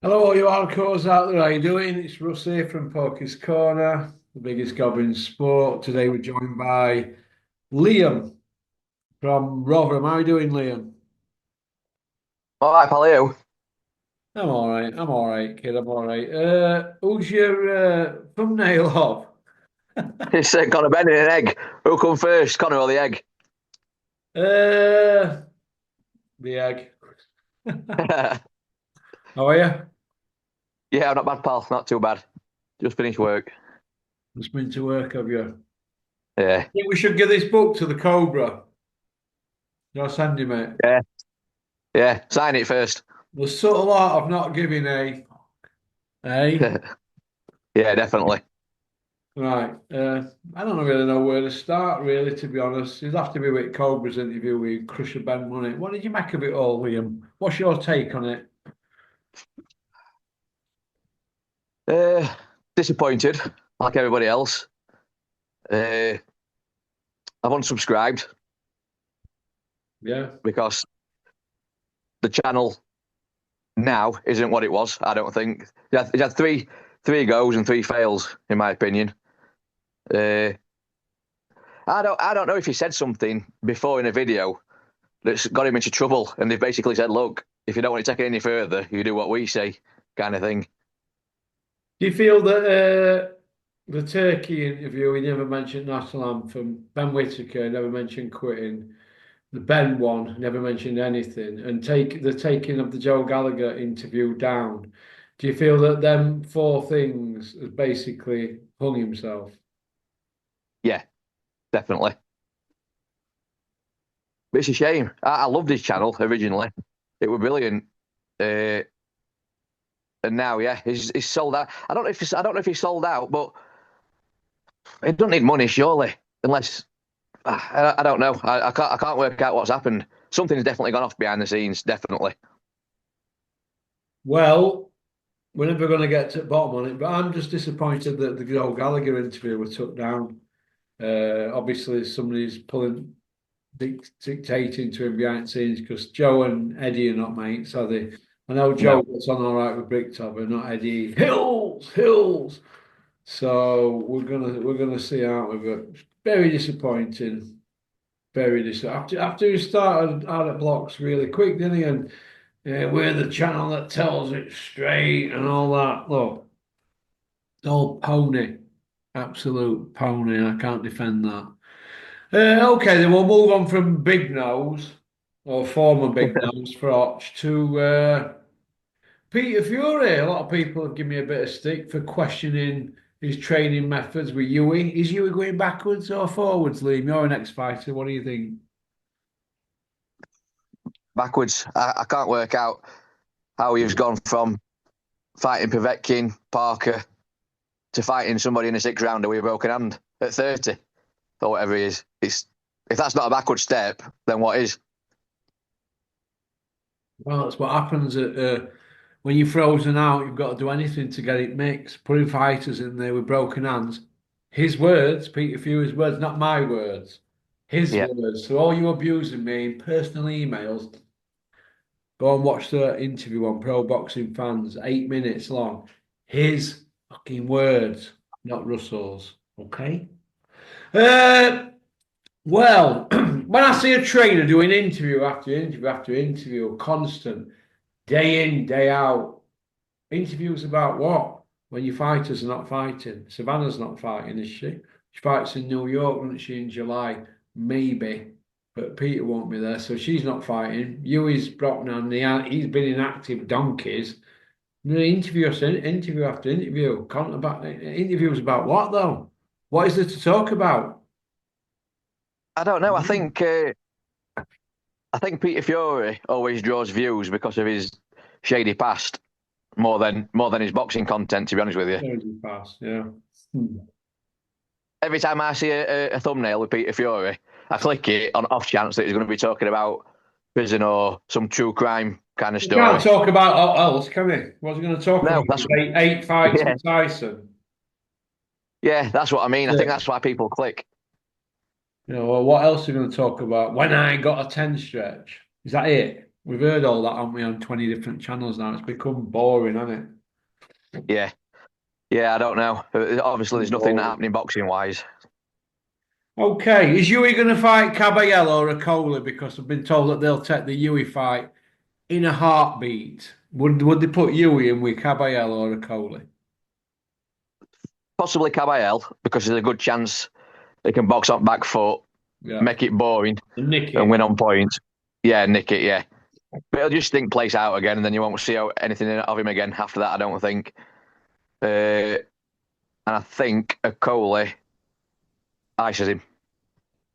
Hello, all you hardcores out there. How you doing? It's Russ here from Poker's Corner, the biggest gob in sport. Today we're joined by Liam from Rotherham. How you doing, Liam? All right, pal, you. I'm all right. I'm all right, kid. I'm all right. Who's your thumbnail of? It's got a bed in an egg. Who come first, Connor or the egg? Uh, the egg. How are you? Yeah, not bad, pal. Not too bad. Just finished work. Just been to work, have you? Yeah, I think we should give this book to the Cobra. I'll send you, mate. yeah, yeah. Sign it first. The subtle art of not giving a. Yeah, definitely. Right. I don't really know where to start, really, to be honest. It'd have to be with Cobra's interview with Crusher Ben Money. What did you make of it all, Liam? What's your take on it? Uh, Disappointed, like everybody else. I've unsubscribed Yeah. because the channel now isn't what it was. I don't think it had three goes and three fails, in my opinion. Uh, I don't know if he said something before in a video that's got him into trouble, and they've basically said, "Look, if you don't want to take it any further, you do what we say," kind of thing. Do you feel that the Turkey interview, he never mentioned national anthem, Ben Whittaker never mentioned quitting, the Ben one never mentioned anything, and take the taking of the Joe Gallagher interview down? Do you feel that them four things has basically hung himself? Yeah, definitely. But it's a shame. I loved his channel originally; it was brilliant. Uh, and now, yeah, he's sold out. I don't know if he's sold out, but he doesn't need money, surely, unless I don't know. I can't work out what's happened. Something's definitely gone off behind the scenes. Definitely. Well, we're never going to get to the bottom on it, but I'm just disappointed that the Joe Gallagher interview was took down. Obviously, somebody's dictating to him behind the scenes because Joe and Eddie are not mates, are they? I know Joe No. gets on all right with Bricktop, but not Eddie. Hills, Hills. So we're gonna see, aren't we? But very disappointing. Very disappointing. After he started out at blocks really quick, didn't he? And we're the channel that tells it straight and all that. Look, all pony, absolute pony. I can't defend that. Okay, then we'll move on from Big Nose, or former Big Nose, Froch, to Peter Fury. A lot of people have given me a bit of stick for questioning his training methods with Yui. Is Yui going backwards or forwards, Liam? You're an ex-fighter. What do you think? Backwards. I can't work out how he's gone from fighting Povetkin, Parker, to fighting somebody in a six rounder with a broken hand at 30 or whatever he is. It's If that's not a backward step, then what is? Well, that's what happens when you're frozen out. You've got to do anything to get it mixed. Putting fighters in there with broken hands. His words, Peter Fury's words, not my words. His Yeah. words. So all you abusing me in personal emails, go and watch the interview on Pro Boxing Fans, 8 minutes long. His fucking words, not Russell's. Okay. Uh, well, when I see a trainer doing interview after interview after interview, constant, day in, day out, interviews about what? When your fighters are not fighting. Savannah's not fighting, is she? She fights in New York, won't she, in July? Maybe. But Peter won't be there, so she's not fighting. Yui's Brockman, he's been inactive donkeys. Interview after interview after interview. Interviews about what, though? What is there to talk about? I don't know. I think Peter Fury always draws views because of his shady past more than his boxing content. To be honest with you, Energy pass, yeah. Hmm. every time I see a thumbnail with Peter Fury, I click it on off chance that he's going to be talking about prison or some true crime kind of We can't story. talk about what else, can we? What's he going to talk about? No, that's Eight fights yeah, with Tyson. yeah, that's what I mean. I think Yeah. that's why people click. Well, what else are you going to talk about? When I got a 10 stretch. Is that it? We've heard all that, haven't we, on 20 different channels now? It's become boring, hasn't Yeah, yeah. I don't know. Obviously, there's it? nothing Boring. happening boxing wise. Okay, is Yui going to fight Caballero or Okolie? Because I've been told that they'll take the Yui fight in a heartbeat. Would they put Yui in with Caballero or Okolie? Possibly Caballel because there's a good chance they can box on back foot, Yeah. make it boring, And Nicky. and win on points. Yeah, nick it. Yeah, but he'll just think place out again, and then you won't see anything of him again after that. I don't think. And I think a Coley ices him.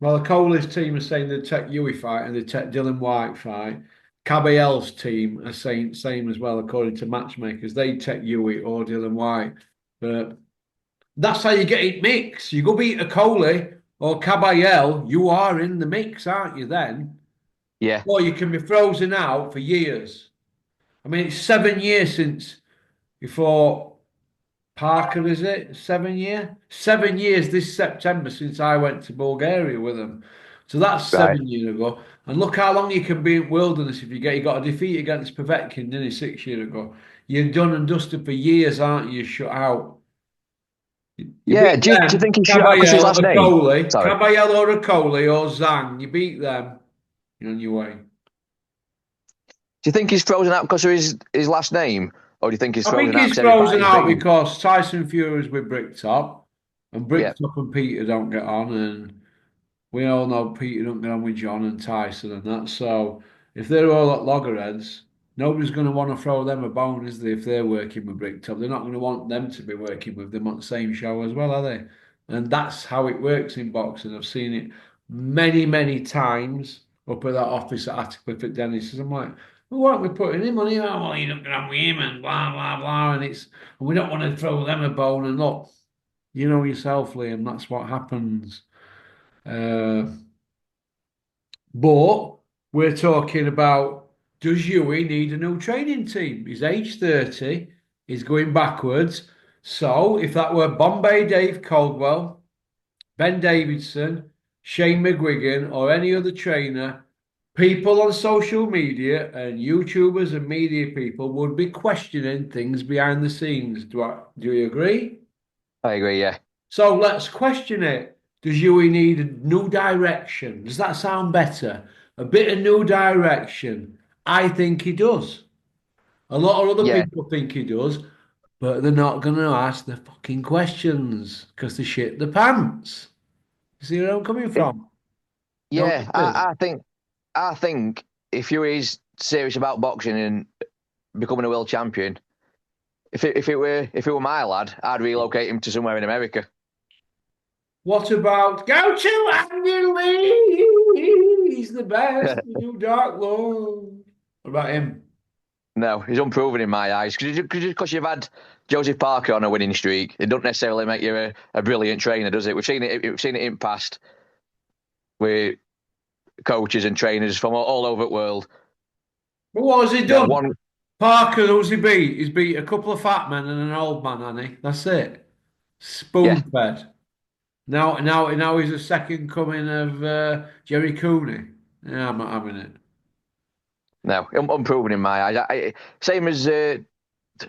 Well, Okolie's team are saying they'd take Yui fight and they'd take Dylan White fight. Caballel's team are saying same as well, according to matchmakers. They'd take Yui or Dylan White. But that's how you get it mixed. You go beat Okolie or Caballel, you are in the mix, aren't you then? Yeah, Or you can be frozen out for years. I mean, it's 7 years since before Parker, is it? 7 year? 7 years this September since I went to Bulgaria with them. So that's right. 7 years ago. And look how long you can be in wilderness if you got a defeat against Povetkin, didn't you, 6 years ago? You're done and dusted for years, aren't you? Shut out. You Yeah, beat do you think them, he's shut out because his Caballero last name? Sorry. Or Coley or Zhang. You beat them. You're on your way. Do you think he's frozen out because of his last name, or do you think he's I think frozen out he's because every frozen fight he's out beaten? because Tyson Fury's with Bricktop, and Yeah, Bricktop and Peter don't get on, and we all know Peter don't get on with John and Tyson and that. So if they're all at loggerheads, nobody's going to want to throw them a bone, is they? If they're working with Bricktop, they're not going to want them to be working with them on the same show as well, are they? And that's how it works in boxing. I've seen it many, many times up at that office at Atticliffe at Dennis's. I'm like, well, why aren't we putting him on here? Oh, well, you don't get on with him and blah, blah, blah. And we don't want to throw them a bone. And look, you know yourself, Liam, that's what happens. Uh, but we're talking about, does Yui need a new training team? He's age 30, he's going backwards. So if that were Bombay Dave Caldwell, Ben Davidson, Shane McGuigan, or any other trainer, people on social media and YouTubers and media people would be questioning things behind the scenes. Do you agree? I agree. Yeah, So let's question it. Does Yui need a new direction? Does that sound better? A bit of new direction. I think he does. A lot of other yeah, people think he does, but they're not going to ask the fucking questions because they shit the pants. You see where I'm coming It- from? yeah. Notice. I think if you is serious about boxing and becoming a world champion, if it were my lad, I'd relocate him to somewhere in America. What about go to Andy Lee? He's the best. The new Dark Lord. What about him? No, he's unproven in my eyes because you've had Joseph Parker on a winning streak. It doesn't necessarily make you a brilliant trainer, does it? We've seen it in past with coaches and trainers from all over the world. But what has he They have done? one, Parker, who's he beat? He's beat a couple of fat men and an old man, hasn't he? That's it. yeah, Spoon fed. Now he's a second coming of Jerry Cooney. Yeah, I'm not having it. no, unproven in my eyes. Same as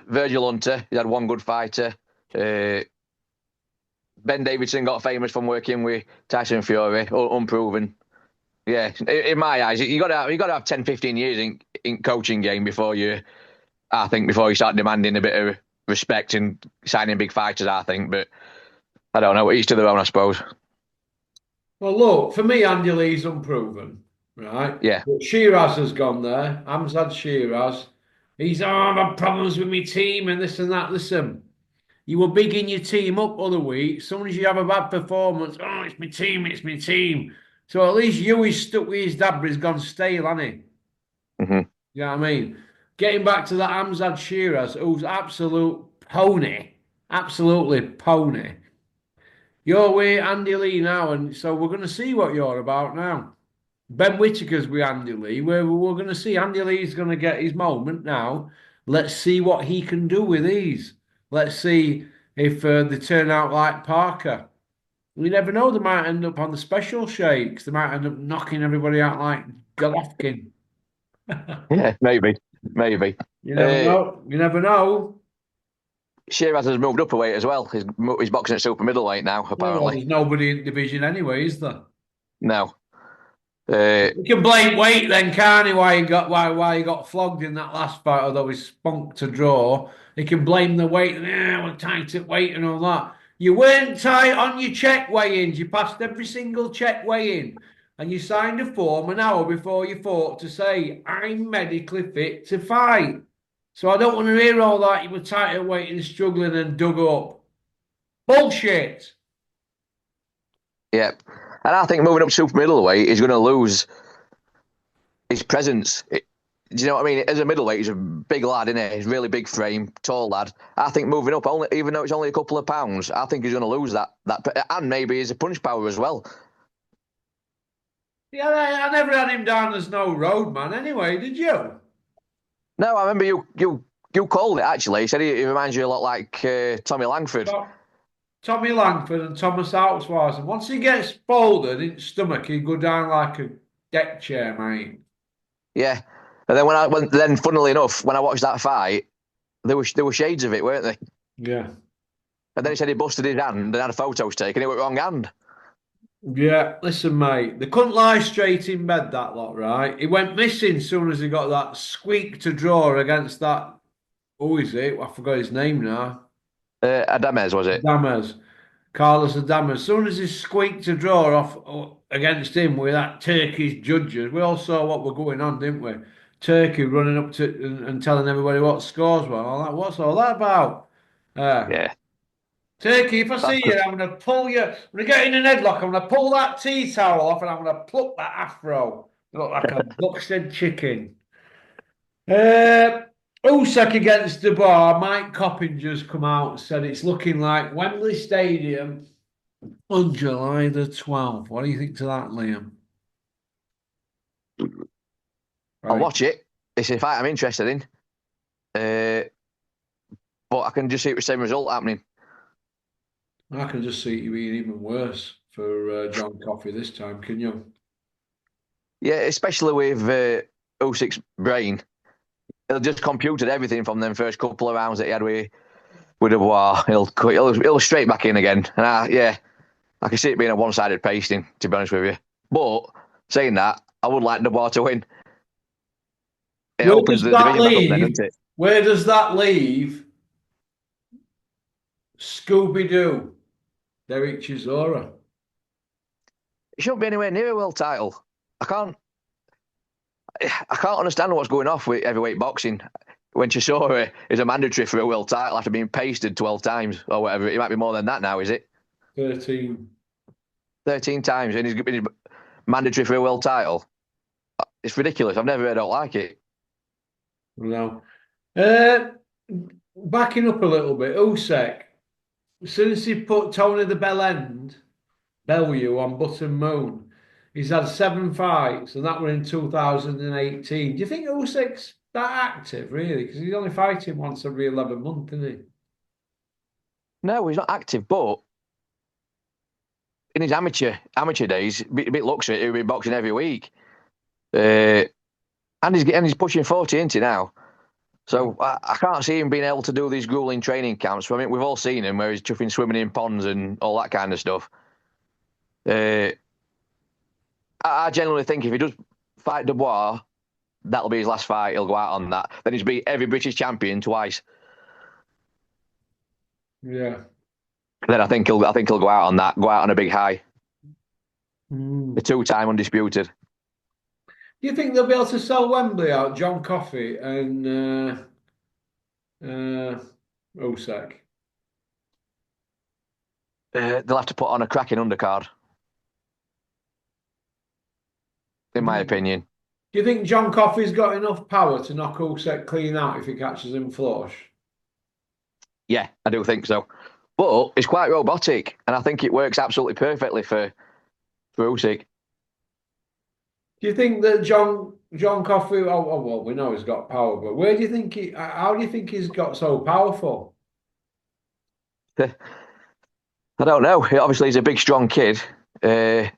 Virgil Hunter. He had one good fighter. Uh, Ben Davidson got famous from working with Tyson Fury. Unproven. Yeah, in my eyes, you got to have 10, 15 years in coaching game before before you start demanding a bit of respect and signing big fighters. I think, but I don't know. Each to their own, I suppose. Well, look, for me, Andy Lee's unproven, right? Yeah. But Sheeraz has gone there. Hamzat Sheeraz. He's, I've had problems with my team and this and that. Listen, you were bigging your team up other week. As soon as you have a bad performance, oh, it's my team, it's my team. So at least Yui's stuck with his dad, but he's gone stale, hasn't he? Hmm. You know what I mean? Getting back to that Hamzat Sheeraz, who's absolute pony, absolutely pony. You're with Andy Lee now, and so we're going to see what you're about now. Ben Whitaker's with Andy Lee. We're going to see Andy Lee's going to get his moment now. Let's see what he can do with these. Let's see if they turn out like Parker. We never know. They might end up on the special shakes. They might end up knocking everybody out like Golovkin. Yeah, maybe. You never Uh, know. You never know. Sheeraz has moved up a weight as well. He's boxing at super middleweight now, Yeah, well, apparently. there's nobody in division anyway, is there? No. Uh, You can blame weight then, can't he? Why he got flogged in that last fight, although he spunked to draw. He can blame the weight and we're tight at weight and all that. You weren't tight on your check weigh-ins. You passed every single check weigh-in, and you signed a form an hour before you fought to say I'm medically fit to fight. So I don't want to hear all that. You were tight at weight and struggling and dug up. Bullshit. yeah. And I think moving up to super middleweight is going to lose his presence. Do you know what I mean? As a middleweight, he's a big lad, isn't he? He's a really big frame, tall lad. I think moving up, only even though it's only a couple of pounds, I think he's going to lose that, and maybe his punch power as well. Yeah, I never had him down as no road man anyway, did you? No, I remember you called it actually. You said he reminds you a lot like Tommy Langford. Tommy Langford and Thomas Outswise. And once he gets folded in the stomach, he go down like a deck chair, mate. Yeah. And then then funnily enough, when I watched that fight, there were shades of it, weren't there? Yeah. And then he said he busted his hand and had photos taken. It was wrong hand. Yeah, listen, mate. They couldn't lie straight in bed, that lot, right? He went missing as soon as he got that squeak to draw against that. Who is it? I forgot his name now. Adamez, was it? Damas. Carlos Adames. As soon as he squeaked to draw off against him with that Turkish judges, we all saw what were going on, didn't we? Turkey running up to and telling everybody what scores were. All that. What's all that about? Uh, Yeah. Turkey, if I That's see you, just I'm going to pull you. I'm going to get in an headlock. I'm going to pull that tea towel off and I'm going to pluck that afro. You look like a buxted chicken. Uh, Usyk against the bar. Mike Coppinger's come out and said it's looking like Wembley Stadium on July the 12th. What do you think to that, Liam? I'll Right. watch it. It's a fight I'm interested in. Uh, but I can just see the same result happening. I can just see it being even worse for John Coffey this time, can you? Yeah, especially with Usyk's brain. He'll just computed everything from them first couple of rounds that he had with Dubois. He'll straight back in again. And I can see it being a one-sided pasting, to be honest with you. But saying that, I would like Dubois to win. It Where opens does the that division back up then, leave? doesn't it? Where does that leave Scooby Doo? Derek Chisora. It shouldn't be anywhere near a world title. I can't I can't understand what's going off with heavyweight boxing when Chisora is a mandatory for a world title after being pasted 12 times or whatever. It might be more than that now, is it? 13. 13 times and he's mandatory for a world title. It's ridiculous. I've never heard out like it. No. Uh, Backing up a little bit, Usyk, since he put Tony the Bellew on Button Moon, he's had 7 fights, and that were in 2018. Do you think Usyk's that active, really? Because he's only fighting once every 11 months, isn't he? No, he's not active, but in his amateur days, a bit looks at it, he'll be boxing every week. Uh, and he's pushing 40 into now. So I can't see him being able to do these grueling training camps. I mean, we've all seen him where he's chuffing swimming in ponds and all that kind of stuff. Uh, I genuinely think if he does fight Dubois, that'll be his last fight. He'll go out on that. Then he's beat every British champion twice. Yeah. Then I think he'll go out on that, go out on a big high. The Mm. two-time undisputed. Do you think they'll be able to sell Wembley out, John Coffey and Usyk? They'll have to put on a cracking undercard, in my Do opinion. you think John Coffey's got enough power to knock Usyk clean out if he catches him flush? Yeah, I do think so. But it's quite robotic, and I think it works absolutely perfectly for Usyk. Do you think that John Coffey? Well, we know he's got power, but where do you think he? How do you think he's got so powerful? I don't know. Obviously, he's a big, strong kid, but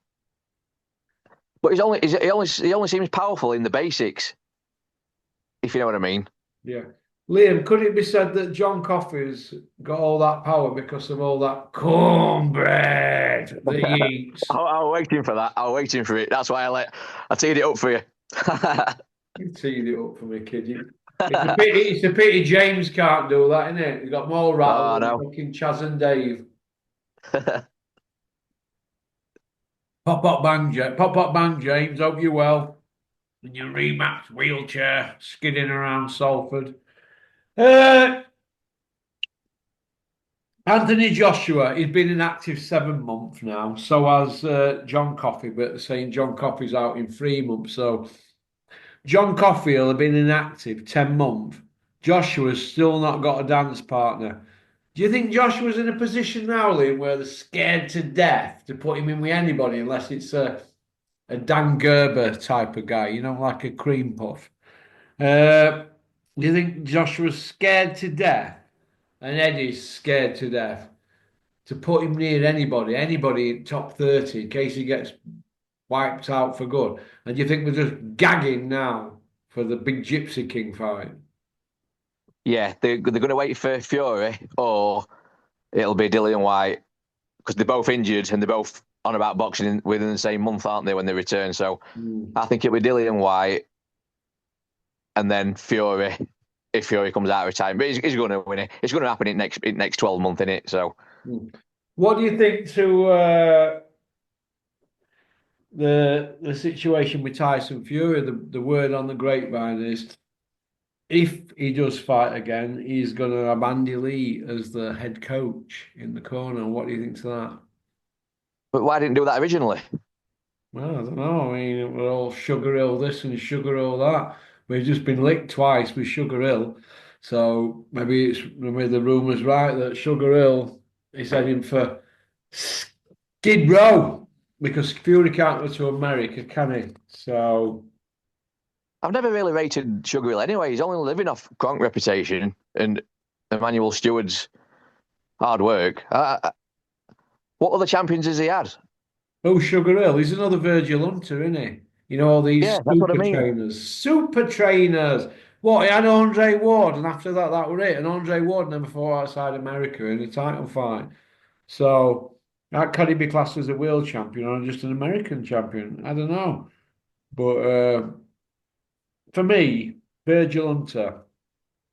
he only seems powerful in the basics. if you know what I mean. Yeah. Liam, could it be said that John Coffey's got all that power because of all that cornbread that he eats? I was waiting for that. I was waiting for it. That's why I teed it up for you. You teed it up for me, kid. It's a pity James can't do that, isn't it? He's got more rattle Oh than no. fucking Chaz and Dave. Pop up bang, James. Hope you're well. In your remapped wheelchair, skidding around Salford. Uh, Anthony Joshua, he's been inactive 7 months now. So has John Coffey, but they're saying John Coffey's out in 3 months. So John Coffey will have been inactive 10 months. Joshua's still not got a dance partner. Do you think Joshua's in a position now, Liam, where they're scared to death to put him in with anybody unless it's a Dan Gerber type of guy, like a cream puff? Do you think Joshua's scared to death and Eddie's scared to death to put him near anybody in top 30 in case he gets wiped out for good? And do you think they're just gagging now for the big Gypsy King fight? Yeah, they're going to wait for Fury, or it'll be Dillian White because they're both injured and they're both on about boxing within the same month, aren't they, when they return? So Hmm. I think it'll be Dillian White and then Fury if Fury comes out of retirement. But he's going to win it. It's going to happen in next 12 months, innit? So Hmm. What do you think to the situation with Tyson Fury? The word on the grapevine is if he does fight again, he's going to have Andy Lee as the head coach in the corner. What do you think to that? but why didn't do that originally? Well, I don't know. I mean, we're all Sugar Hill this and Sugar Hill that. We've just been licked twice with Sugar Hill. So maybe the rumour's right that Sugar Hill is heading for Skid Row because Fury can't go to America, can he? So, I've never really rated Sugar Hill anyway. He's only living off Gronk reputation and Emmanuel Steward's hard work. What other champions has he had? oh, Sugar Hill, he's another Virgil Hunter, isn't he? All these Yeah, that's what I super mean. trainers. Super trainers. What, he had Andre Ward, and after that, that was it. And Andre Ward never fought outside America in a title fight. So, how can he be classed as a world champion or just an American champion? I don't know. But for me, Virgil Hunter,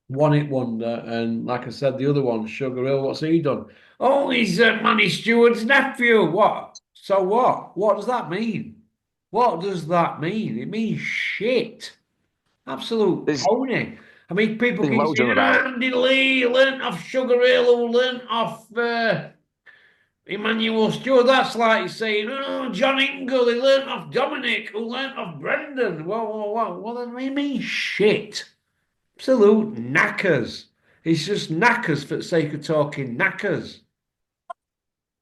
one hit wonder. And like I said, the other one, Sugar Hill, what's he done? Oh, he's Manny Stewart's nephew. What? So what? What does that mean? What does that mean? It means shit. Absolute There's pony. I mean, people there's keep loads of saying, them about. Andy Lee learnt off Sugar Hill, who learnt off Emmanuel Stewart. That's like saying, oh, John Ingle, he learnt off Dominic, who learnt off Brendan. Whoa. Well, then we mean shit. Absolute knackers. It's just knackers for the sake of talking knackers.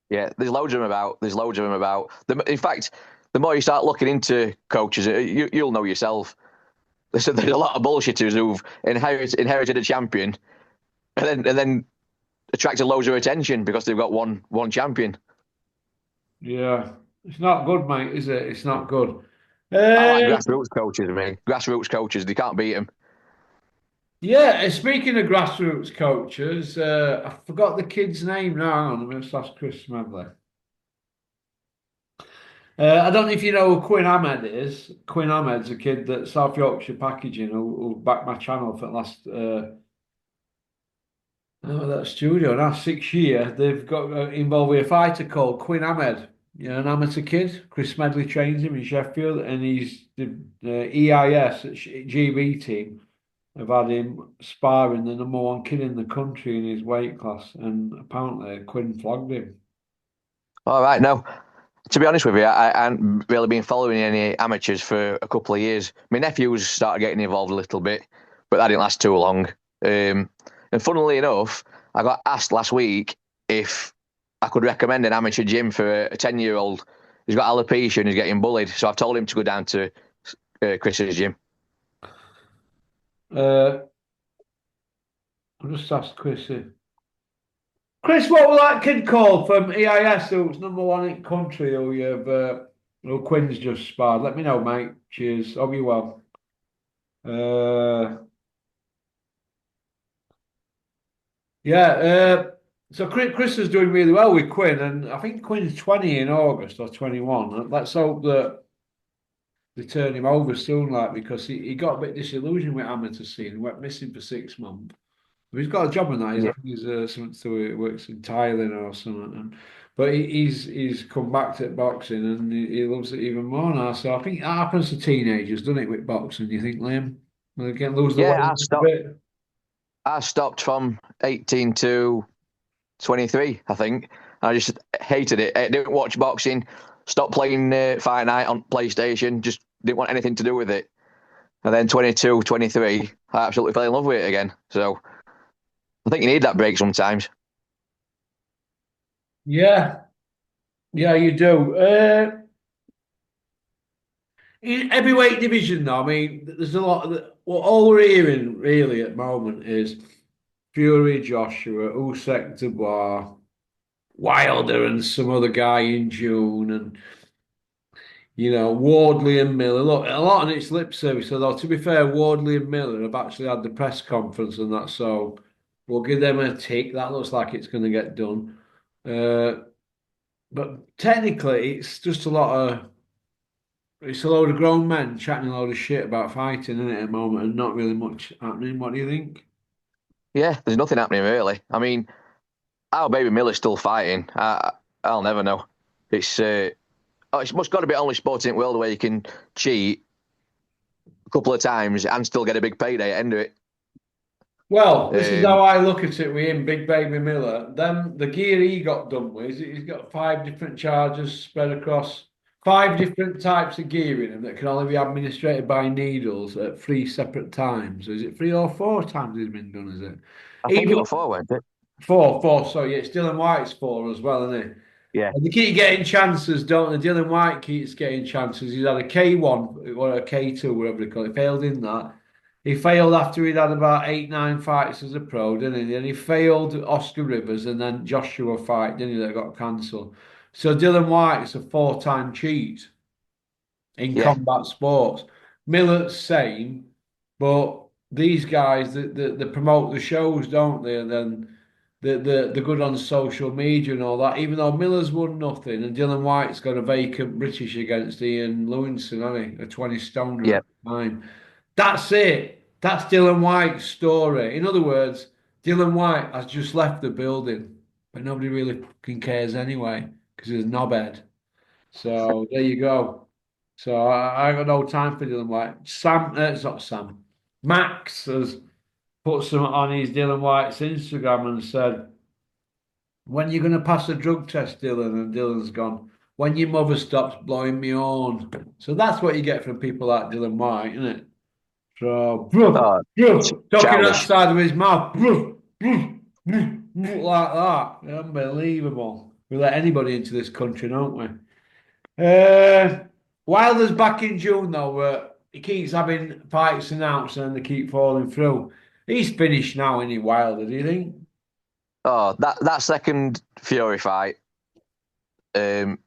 Yeah, there's loads of them about. There's loads of them about. In fact, the more you start looking into coaches, you'll know yourself. There's a lot of bullshitters who've inherited a champion and then attracted loads of attention because they've got one champion. Yeah. It's not good, mate, is it? It's not good. I like Uh, grassroots coaches. I mean, grassroots coaches, they can't beat them. yeah, speaking of grassroots coaches, I forgot the kid's name now. Hang on, I'm going to ask Chris Smedley. I don't know if you know who Quinn Ahmed is. Quinn Ahmed's a kid that South Yorkshire Packaging who backed my channel for the last that studio now 6 year. They've got involved with a fighter called Quinn Ahmed. An amateur kid. Chris Smedley trains him in Sheffield, and he's the EIS at GB team have had him sparring the number one kid in the country in his weight class, and apparently Quinn flogged him. All right, no. To be honest with you, I haven't really been following any amateurs for a couple of years. My nephews started getting involved a little bit, but that didn't last too long. And funnily enough, I got asked last week if I could recommend an amateur gym for a 10-year-old who's got alopecia and he's getting bullied. So I've told him to go down to Chris's gym. Uh, I just asked Chris. Chris, what was that kid called from EIS who's number one in country who Quinn's just sparred? Let me know, mate. Cheers. Hope you well. Yeah. So Chris is doing really well with Quinn, and I think Quinn's 20 in August or 21. Let's hope that they turn him over soon, like because he got a bit disillusioned with amateur scene and went missing for 6 months. But he's got a job in that. I Yeah. think he's something to do. He works in Thailand or something. But he's come back to boxing and he loves it even more now. So I think that happens to teenagers, doesn't it, with boxing? You think, Liam? They can lose the weight Yeah, a bit. I stopped from 18 to 23, I think. I just hated it. I didn't watch boxing, stopped playing Fight Night on PlayStation, just didn't want anything to do with it. And then 22, 23, I absolutely fell in love with it again. So I think you need that break sometimes. Yeah, yeah, you do. In heavyweight division, though, I mean, there's a lot of what all we're hearing really at the moment is Fury, Joshua, Usyk, Dubois, Wilder, and some other guy in June, and Wardley and Miller. Look, a lot of it's lip service. Although to be fair, Wardley and Miller have actually had the press conference and that, so we'll give them a tick. That looks like it's going to get done. Uh, but technically, it's a load of grown men chatting a load of shit about fighting, isn't it, at the moment, and not really much happening. What do you think? Yeah, there's nothing happening really. I mean, our baby Miller's still fighting. I'll never know. It's it's must got to be the only sport in the world where you can cheat a couple of times and still get a big payday at the end of it. Well, this is how Um, I look at it with him, Big Baby Miller. Then the gear he got done with, he's got five different charges spread across five different types of gear in him that can only be administered by needles at three separate times. Is it three or four times he's been done, is it? I think it Even was four, wasn't it? four, so yeah, it's Dylan White's four as well, isn't it? Yeah, And they keep getting chances, don't they? Dylan White keeps getting chances. He's had a K1 or a K2, whatever they call it. He failed in that. He failed after he'd had about 8, 9 fights as a pro, didn't he? And he failed Oscar Rivers and then Joshua fight, didn't he? That got cancelled. So Dylan White's a four-time cheat in yeah, combat sports. Miller's same, but these guys they promote the shows, don't they? And then they're good on social media and all that. Even though Miller's won nothing, and Dylan White's got a vacant British against Ian Lewinson, hasn't he? A 20 stoner yeah, at the time. That's it. That's Dylan White's story. In other words, Dylan White has just left the building, but nobody really fucking cares anyway because he's a knobhead. So there you go. So I got no time for Dylan White. It's not Sam. Max has put something on his Dylan White's Instagram and said, "When you going to pass a drug test, Dylan?" And Dylan's gone, "When your mother stops blowing me on." So that's what you get from people like Dylan White, isn't it? So, oh, talking childish. outside of his mouth, like that. Unbelievable. We let anybody into this country, don't we? Uh, Wilder's back in June though. He keeps having fights announced and they keep falling through. He's finished now, isn't he, Wilder? Do you think? Oh, that second Fury fight, um,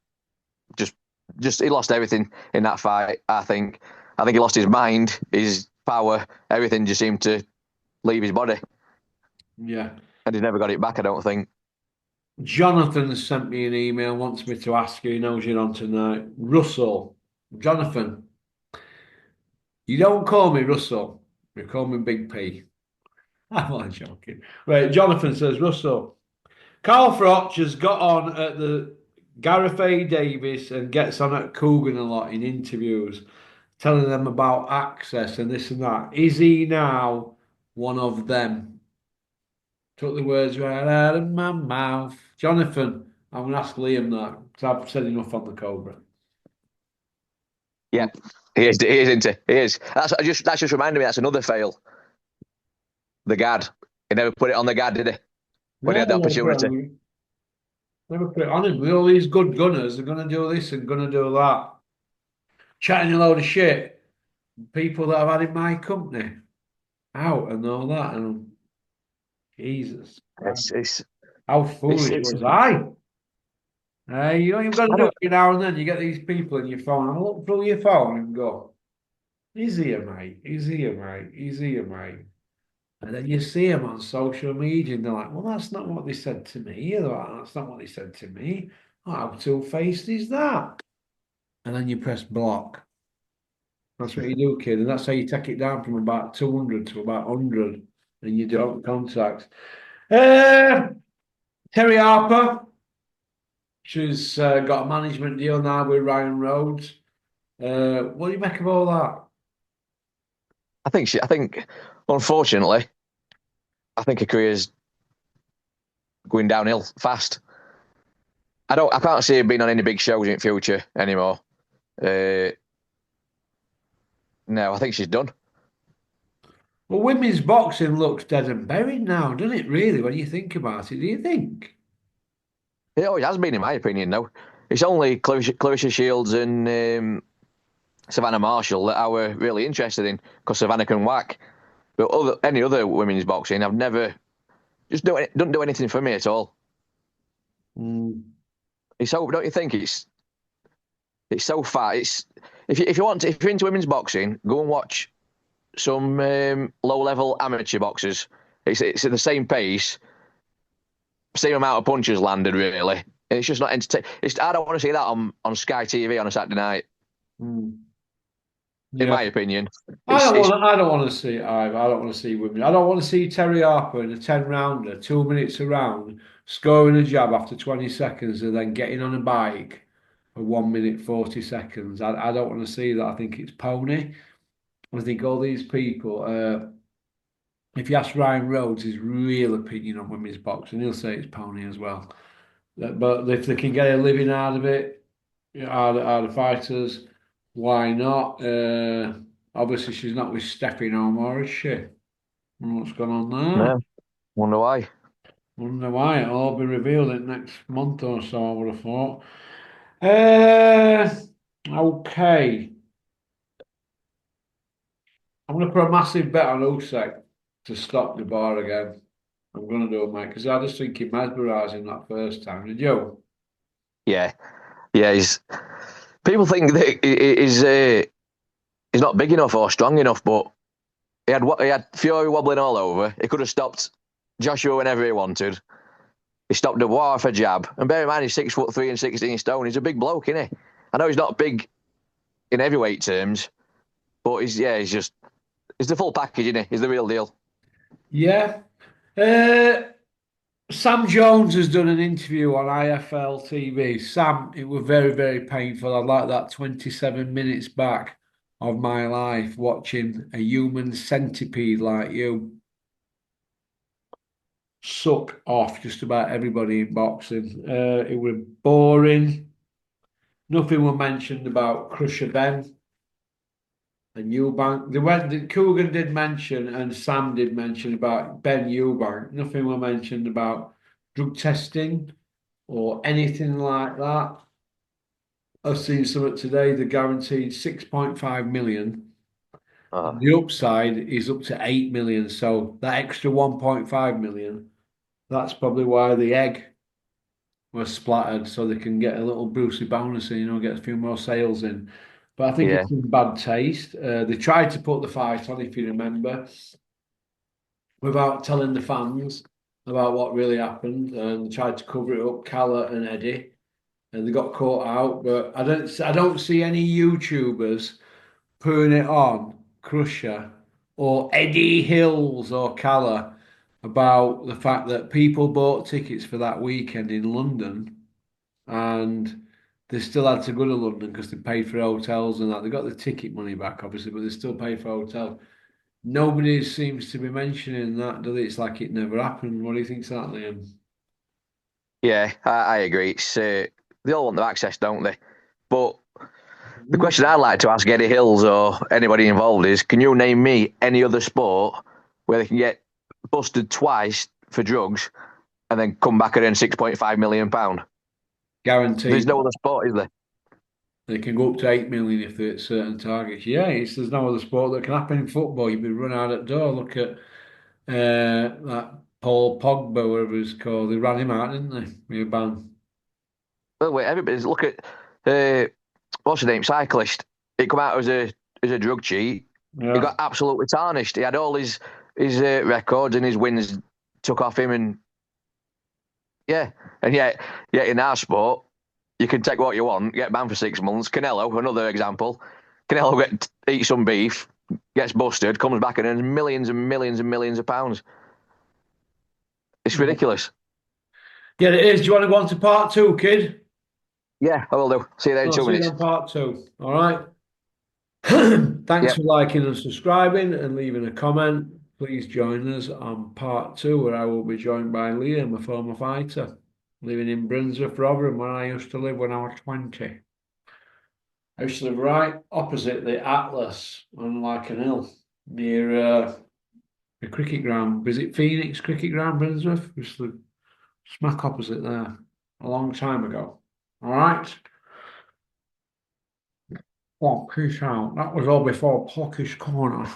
just just he lost everything in that fight. I think he lost his mind, his power, everything just seemed to leave his body, Yeah. and he never got it back. I don't think. Jonathan has sent me an email, wants me to ask you. He knows you're on tonight. Russell, Jonathan, you don't call me Russell. You call me Big P. I'm only joking. Right, Jonathan says, Russell, Carl Froch has got on at the Gareth A. Davis and gets on at Coogan a lot in interviews, telling them about access and this and that. Is he now one of them? Took the words right out of my mouth. Jonathan, I'm going to ask Liam that because I've said enough on the Cobra. Yeah, he is. He is into. He is. That's just reminded me. That's another fail. The guard. He never put it on the guard, did he? When he No, had the opportunity. never put it on him. With all these good gunners, they're going to do this and going to do that. Chatting a load of shit. People that I've had in my company out and all that. And Jesus, It's how foolish it's. was I? You know, you've got to I do it don't. every now and then. You get these people in your phone and look through your phone and go, "Is he a mate? Is he a mate? Is he a mate?" And then you see them on social media and they're like, well, that's not what they said to me. They're like, that's not what they said to me. Oh, how two-faced is that? And then you press block. That's what you do, kid. And that's how you take it down from about 200 to about 100. And you don't contact. Uh, Terry Harper. She's got a management deal now with Ryan Rhodes. What do you make of all that? I think, unfortunately, I think her career's going downhill fast. I can't see her being on any big shows in future anymore. Uh, no, I think she's done. Well, women's boxing looks dead and buried now, doesn't it, really, when you think about it? Do you think? It always has been, in my opinion. Though it's only Clarissa Shields and Savannah Marshall that I were really interested in because Savannah can whack. But any other women's boxing, I've never just don't do anything for me at all. Mm. It's so don't you think it's so far. It's if you want to, if you're into women's boxing, go and watch some low level amateur boxers. It's at the same pace, same amount of punches landed really. And it's just not entertaining. I don't want to see that on Sky TV on a Saturday night. Mm. In Yeah. my opinion, it's I don't want to see it either. I don't want to see women. I don't want to see Terry Harper in a 10 rounder, 2 minutes around, scoring a jab after 20 seconds and then getting on a bike for 1 minute 40 seconds. I don't want to see that. I think it's pony. I think all these people, if you ask Ryan Rhodes his real opinion on women's boxing, he'll say it's pony as well. But if they can get a living out of it, out of fighters, why not? Obviously, she's not with Steffi no more, is she? What's going on there? no wonder why. Wonder why. It'll all be revealed in next month or so, I would have thought. Uh, okay. I'm going to put a massive bet on Usyk to stop the bar again. I'm going to do it, mate, because I just think he mesmerised him that first time. Did you? Yeah, yeah. People think that he's not big enough or strong enough, but he had Fury wobbling all over. He could have stopped Joshua whenever he wanted. He stopped Dubois for a jab. And bear in mind, he's 6'3" and 16 stone. He's a big bloke, isn't he? I know he's not big in heavyweight terms, but he's the full package, isn't he? He's the real deal. Yeah. Uh, Sam Jones has done an interview on IFL TV. Sam, it was very, very painful. I like that 27 minutes back of my life watching a human centipede like you suck off just about everybody in boxing. It was boring. Nothing was mentioned about Crusher Ben and Eubank. The Coogan did mention and Sam did mention about Ben Eubank. Nothing was mentioned about drug testing or anything like that. I've seen something today, the guaranteed 6.5 million. Uh, And the upside is up to 8 million. So that extra 1.5 million, that's probably why the egg was splattered so they can get a little Brucey bonus and, get a few more sales in. But I think yeah, it's in bad taste. They tried to put the fight on, if you remember, without telling the fans about what really happened. And they tried to cover it up, Calla and Eddie. And they got caught out. But I don't see any YouTubers putting it on Crusher or Eddie Hills or Calla about the fact that people bought tickets for that weekend in London and they still had to go to London because they paid for hotels and that. They got the ticket money back, obviously, but they still paid for hotel. Nobody seems to be mentioning that, do they? It's like it never happened. What do you think's that, Liam? yeah, I agree. They all want their access, don't they? But the question I'd like to ask Eddie Hills or anybody involved is, can you name me any other sport where they can get busted twice for drugs and then come back and earn £6.5 million? There's Guaranteed. no other sport, is there? They can go up to 8 million if they're at certain targets. Yeah, there's no other sport that can happen in football. You'd be run out at door. Look at that Paul Pogba, whatever it's called. They ran him out, didn't they? With a ban. Well, wait, everybody's look at uh, what's his name, cyclist. It come out as a drug cheat. He Yeah. got absolutely tarnished. He had all his his records and his wins took off him, and yet in our sport, you can take what you want, get banned for 6 months. Canelo, another example. Canelo eats some beef, gets busted, comes back and earns millions and millions and millions of pounds. It's ridiculous. Yeah, it is. Do you want to go on to part two, kid? Yeah, I will do. See you there in I'll 2 see you minutes. on part two. All right. Thanks Yeah. for liking and subscribing and leaving a comment. Please join us on part two, where I will be joined by Liam, a former fighter, living in Brunswick, Rotherham, where I used to live when I was 20. I used to live right opposite the Atlas on like an hill near a cricket ground. Visit Phoenix Cricket Ground, Brunswick. Used to live smack opposite there a long time ago. All right. Well, peace out. That was all before Pockish Corner.